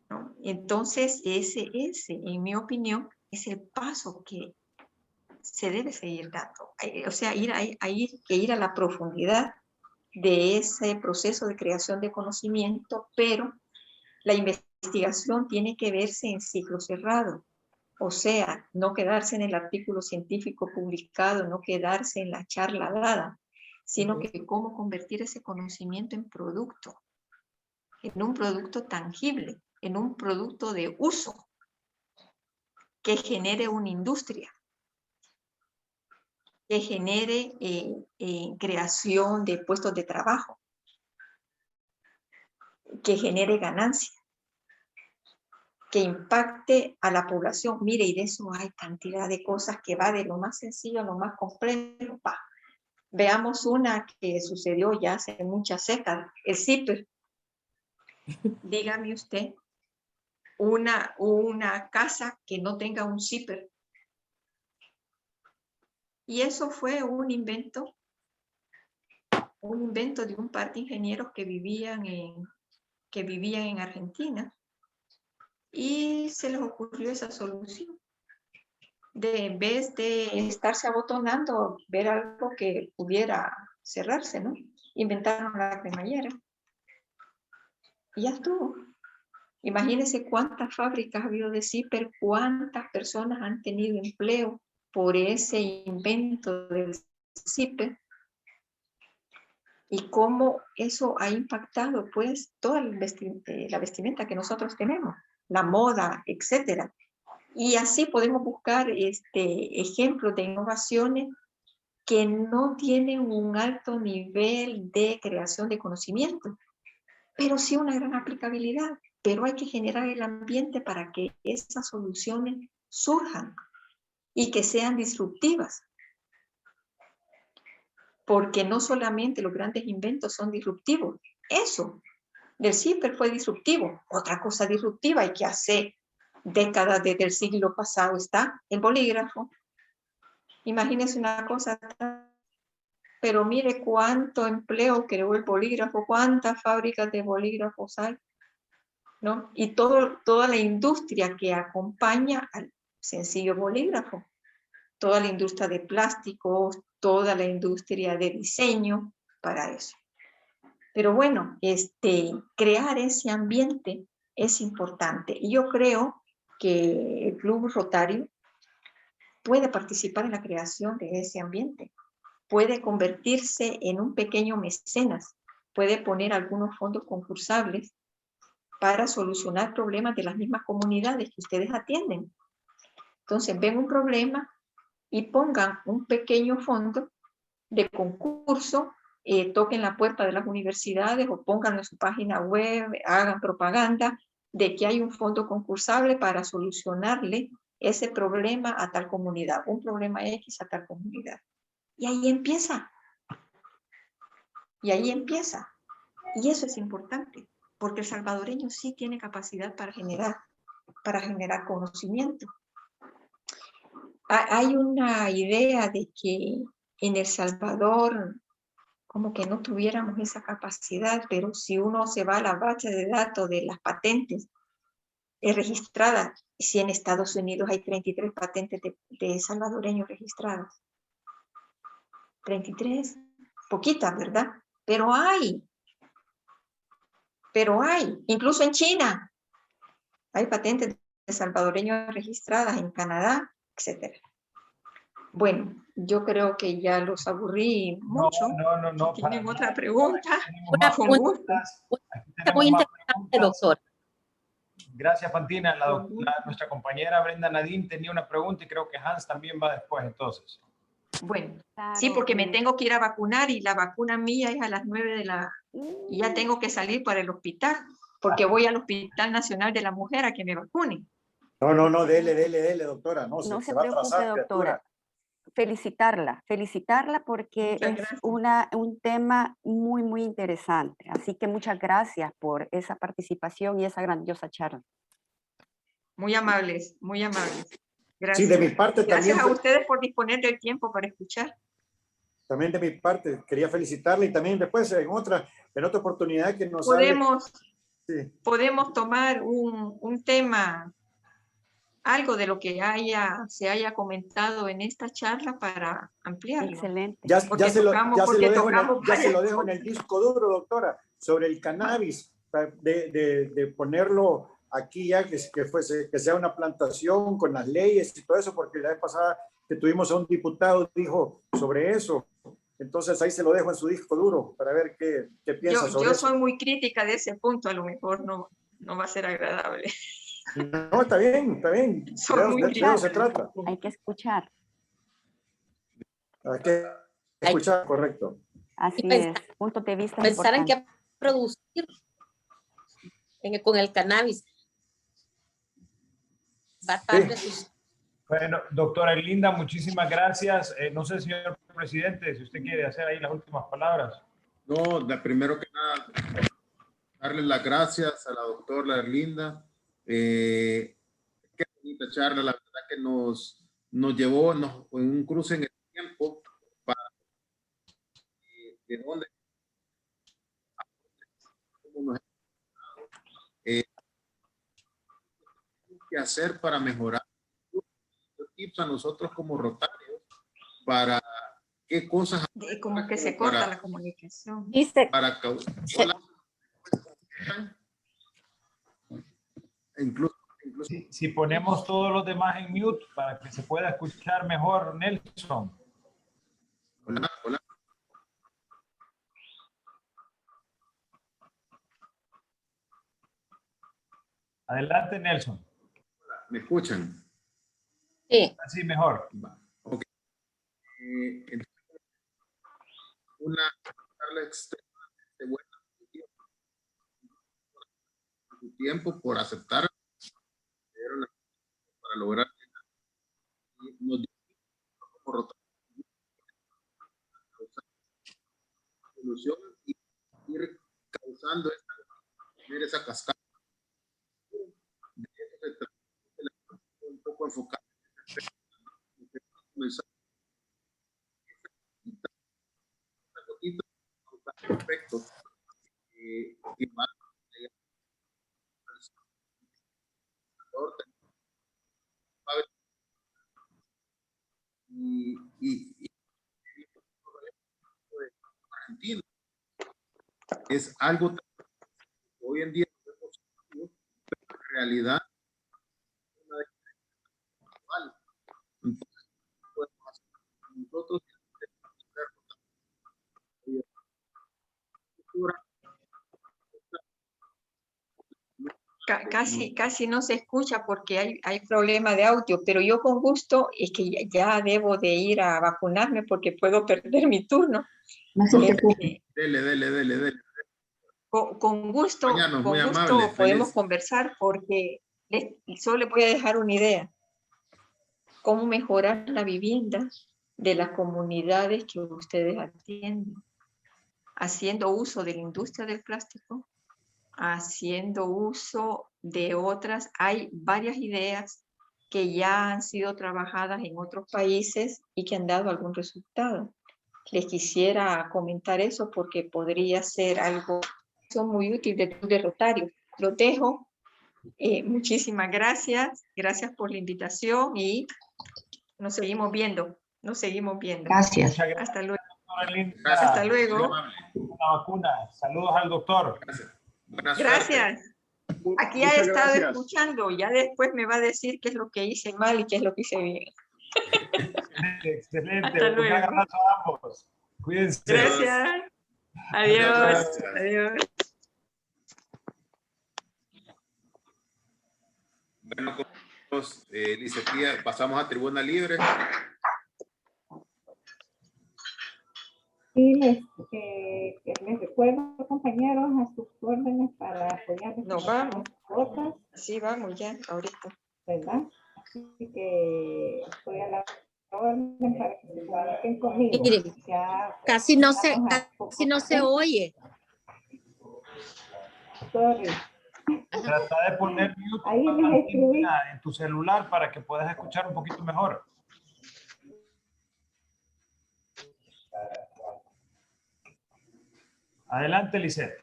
¿no? Entonces, ese, en mi opinión, es el paso que se debe seguir dando. O sea, hay que ir a la profundidad de ese proceso de creación de conocimiento, pero la investigación tiene que verse en ciclo cerrado. O sea, no quedarse en el artículo científico publicado, no quedarse en la charla dada, sino que cómo convertir ese conocimiento en producto, en un producto tangible, en un producto de uso que genere una industria, que genere creación de puestos de trabajo, que genere ganancia, que impacte a la población. Mire, y de eso hay cantidad de cosas que va de lo más sencillo a lo más complejo. Veamos una que sucedió ya hace muchas décadas, el zipper. Dígame usted, una casa que no tenga un zipper. Y eso fue un invento de un par de ingenieros que vivían en Argentina. Y se les ocurrió esa solución. En vez de estarse abotonando, ver algo que pudiera cerrarse, ¿no? Inventaron la cremallera. Y ya estuvo. Imagínense cuántas fábricas ha habido de zipper, cuántas personas han tenido empleo por ese invento del zipper y cómo eso ha impactado pues toda la vestimenta que nosotros tenemos, la moda, etcétera. Y así podemos buscar ejemplos de innovaciones que no tienen un alto nivel de creación de conocimiento, pero sí una gran aplicabilidad. Pero hay que generar el ambiente para que esas soluciones surjan y que sean disruptivas. Porque no solamente los grandes inventos son disruptivos. Eso del zipper fue disruptivo. Otra cosa disruptiva y que hace décadas desde el siglo pasado está el bolígrafo. Imagínense una cosa, pero mire cuánto empleo creó el bolígrafo, cuántas fábricas de bolígrafos hay, ¿no? Y toda la industria que acompaña al sencillo bolígrafo, toda la industria de plásticos, toda la industria de diseño para eso. Pero bueno, crear ese ambiente es importante. Y yo creo que el Club Rotario puede participar en la creación de ese ambiente. Puede convertirse en un pequeño mecenas. Puede poner algunos fondos concursables para solucionar problemas de las mismas comunidades que ustedes atienden. Entonces, ven un problema y pongan un pequeño fondo de concurso, toquen la puerta de las universidades o pongan en su página web, hagan propaganda de que hay un fondo concursable para solucionarle ese problema a tal comunidad, un problema X a tal comunidad. Y ahí empieza. Y ahí empieza. Y eso es importante, porque el salvadoreño sí tiene capacidad para generar conocimiento. Hay una idea de que en El Salvador como que no tuviéramos esa capacidad, pero si uno se va a la base de datos de las patentes registradas, si en Estados Unidos hay 33 patentes de salvadoreños registradas. 33, poquitas, ¿verdad? Pero hay, incluso en China. Hay patentes de salvadoreños registradas en Canadá, etc. Bueno, yo creo que ya los aburrí mucho. No. Si tienen para otra nada. pregunta, Una con pregunta gusto. Aquí muy tenemos más interesante, preguntas. doctor. Gracias, Fantina. Nuestra compañera Brenda Nadine tenía una pregunta y creo que Hans también va después, entonces. Bueno, Claro, sí, porque me tengo que ir a vacunar y la vacuna mía es a las 9 de la... Y ya tengo que salir para el hospital, porque voy al Hospital Nacional de la Mujer a que me vacunen. No, dele, doctora. No No se se va a preocupe, atrasar, doctora. Felicitarla porque Muchas es gracias. un tema muy interesante. Así que muchas gracias por esa participación y esa grandiosa charla. Muy amables, muy amables. Sí, Gracias. de mi parte Gracias también. a ustedes por disponer del tiempo para escuchar. También de mi parte quería felicitarle y también después en otra oportunidad que nos hable. Podemos tomar un tema, algo de lo que se haya comentado en esta charla para ampliarlo. Excelente. Ya se lo dejo en varias el disco duro, doctora, sobre el cannabis, de ponerlo aquí ya, que sea una plantación con las leyes y todo eso, porque la vez pasada que tuvimos a un diputado dijo sobre eso. Entonces ahí se lo dejo en su disco duro para ver qué piensa sobre eso. Yo soy muy crítica de ese punto, a lo mejor no va a ser agradable. No, está bien. Soy muy De eso crítica. se trata. Hay que escuchar. Hay que escuchar, correcto. Así pensar- es. Punto de vista Pensar en importante. qué producir con el cannabis. Bastante. Bueno, doctora Erlinda, muchísimas gracias. No sé, señor presidente, si usted quiere hacer ahí las últimas palabras. No, primero que nada, darle las gracias a la doctora Erlinda. Qué bonita charla, la verdad que nos llevó en un cruce en el tiempo para de dónde cómo nos qué hacer para mejorar tips a nosotros como rotarios para qué cosas Como que se corta la comunicación. para incluso Si ponemos todos los demás en mute para que se pueda escuchar mejor, Nelson. hola. Adelante, Nelson. ¿Me escuchan? Sí. Así mejor. Ok. Una charla extremadamente buena por su tiempo, por aceptar para lograr nos como rotar solución y ir causando esa cascada. De eso se trata, un poco enfocado efectos que van y Argentina es algo que hoy en día pero en realidad entonces podemos hacer nosotros Casi no se escucha porque hay problema de audio, pero yo con gusto, es que ya debo de ir a vacunarme porque puedo perder mi turno. Dele. Con gusto, Muy amable, podemos feliz. conversar porque solo les voy a dejar una idea. Cómo mejorar la vivienda de las comunidades que ustedes atienden, haciendo uso de la industria del plástico, haciendo uso de otras. Hay varias ideas que ya han sido trabajadas en otros países y que han dado algún resultado. Les quisiera comentar eso porque podría ser algo muy útil de Rotario. Lo dejo. Muchísimas gracias. Gracias por la invitación y nos seguimos viendo. Gracias. Muchas gracias. Hasta luego. Gracias. Hasta luego. La vacuna. Saludos al doctor. Buena suerte. Gracias. Aquí ha Muchas estado gracias. escuchando, ya después me va a decir qué es lo que hice mal y qué es lo que hice bien. Excelente. Hasta Un gran luego. abrazo a ambos. Cuídense. Gracias. Adiós. Adiós. Adiós. Bueno, Licencia, pasamos a tribuna libre. Sí, les recuerdo, compañeros, a sus órdenes para apoyar Nos vamos. cuotas, Sí, vamos ya, ahorita. ¿verdad? Así que estoy a la orden para que se comuniquen conmigo. Miren, Ya, casi no se poco oye. sorry. Trata de poner mute Ahí les escribí. en tu celular para que puedas escuchar un poquito mejor. Adelante, Lisette.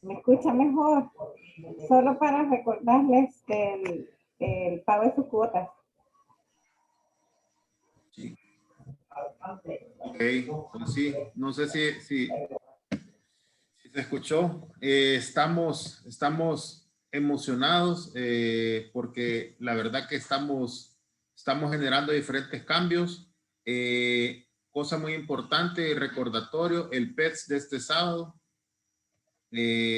¿Me escucha mejor? Solo para recordarles el pago de sus cuotas. Sí. Ok, pues sí, no sé si se escuchó. Estamos emocionados porque la verdad que estamos generando diferentes cambios. Cosa muy importante y recordatorio, el PETS de este sábado.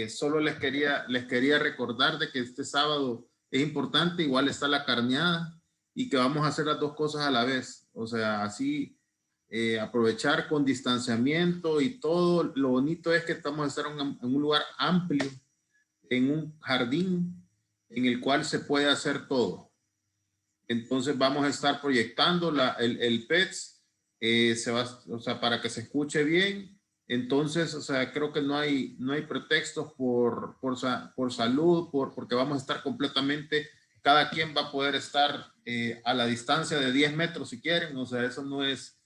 Solo les quería recordar de que este sábado es importante, igual está la carneada y que vamos a hacer las dos cosas a la vez. O sea, así aprovechar con distanciamiento y todo. Lo bonito es que estamos a estar en un lugar amplio, en un jardín en el cual se puede hacer todo. Entonces vamos a estar proyectando el PETS, o sea, para que se escuche bien. Entonces, o sea, creo que no hay pretextos por salud, porque vamos a estar completamente, cada quien va a poder estar a la distancia de 10 metros si quieren. O sea, eso no es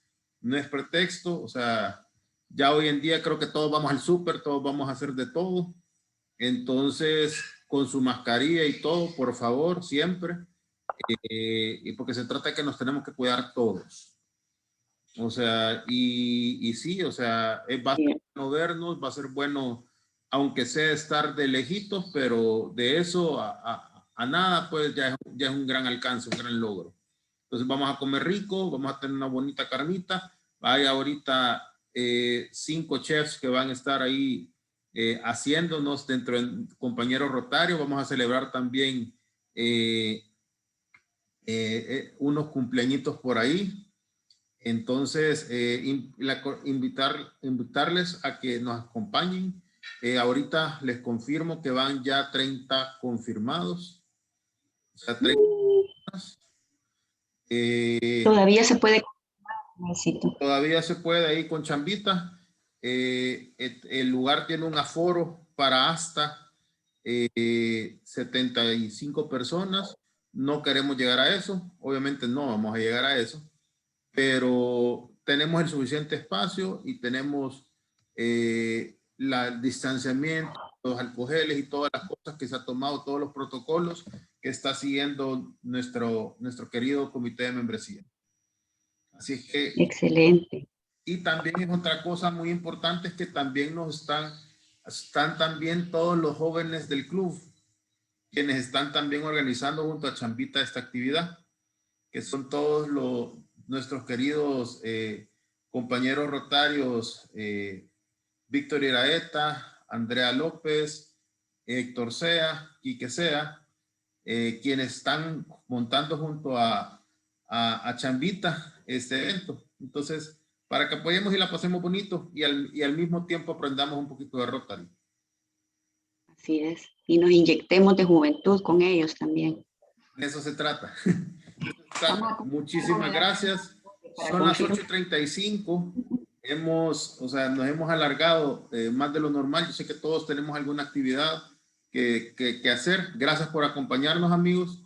pretexto. O sea, ya hoy en día creo que todos vamos al súper, todos vamos a hacer de todo. Entonces, con su mascarilla y todo, por favor, siempre. Y porque se trata de que nos tenemos que cuidar todos. O sea, y sí, o sea, va a ser bueno vernos, va a ser bueno, aunque sea estar de lejitos, pero de eso a nada, pues ya es un gran alcance, un gran logro. Entonces vamos a comer rico, vamos a tener una bonita carnita. Hay ahorita 5 chefs que van a estar ahí haciéndonos dentro del compañero Rotario. Vamos a celebrar también unos cumpleañitos por ahí. Entonces, invitarles a que nos acompañen. Ahorita les confirmo que van ya 30 confirmados. O sea, 30 Todavía se puede. Todavía se puede ahí con chambita. El lugar tiene un aforo para hasta 75 personas. No queremos llegar a eso. Obviamente no vamos a llegar a eso. Pero tenemos el suficiente espacio y tenemos el distanciamiento, los alcoholes y todas las cosas que se ha tomado, todos los protocolos que está siguiendo nuestro querido comité de membresía. Así es que... Excelente. Y también es otra cosa muy importante, es que también están también todos los jóvenes del club, quienes están también organizando junto a Chambita esta actividad, que son todos nuestros queridos compañeros rotarios, Víctor Iraeta, Andrea López, Héctor Sea, Quique Sea, quienes están montando junto a Chambita este evento. Entonces, para que apoyemos y la pasemos bonito y al mismo tiempo aprendamos un poquito de Rotary. Así es. Y nos inyectemos de juventud con ellos también. De eso se trata. Muchísimas gracias. Son las 8:35. Nos hemos alargado más de lo normal. Yo sé que todos tenemos alguna actividad que hacer. Gracias por acompañarnos, amigos.